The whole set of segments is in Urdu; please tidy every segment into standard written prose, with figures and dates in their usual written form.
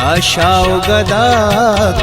بادشاہ و گدا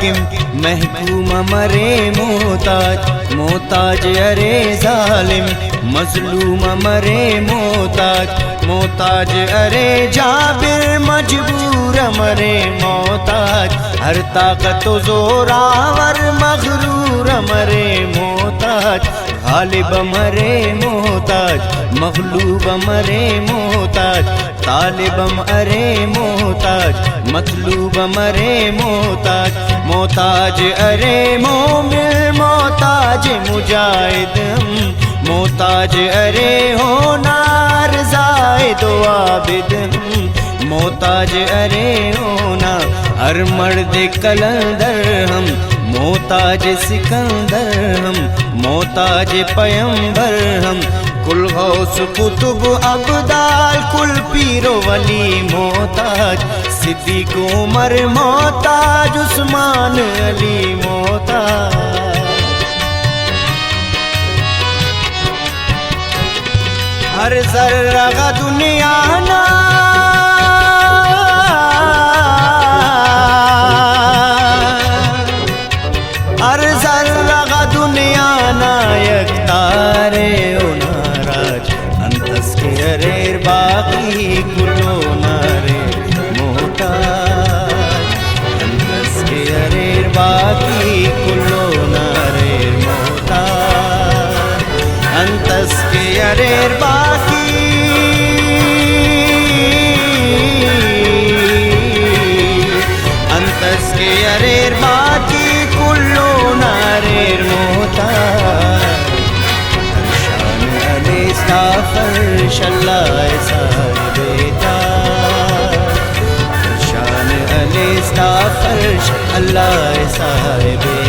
کم محکوم مرے محتاج محتاج ارے ظالم مظلوم مرے محتاج محتاج ارے جابر مجبور مرے محتاج ہر طاقت و زوراور مغرور مرے محتاج غالب مرے محتاج مغلوب مرے محتاج طالب ارے محتاج مطلوب مرے محتاج محتاج ارے مومن محتاج مجاہد محتاج ارے ہونار زائد و عابد محتاج ارے ہونا ہر مرد کلندر ہم محتاج سکندر ہم محتاج پیمبر ہم کل غوث قطب ابدال کل پیر و ولی محتاج صدیق عمر محتاج عثمان علی محتاج ہر ذرہ کا دنیا نا ہر ذرہ کا دنیا نا یکتارے ناراج انتس کے اریر باقی کلو نارے محتاج انتس کے اریر باقی کلو نارے محتاج انتس کے اریر باقی انتس کے اریر باقی کلو ناریر محتاج شان علی فرش اللہ صاحب تاج شان علی فرش اللہ صاحب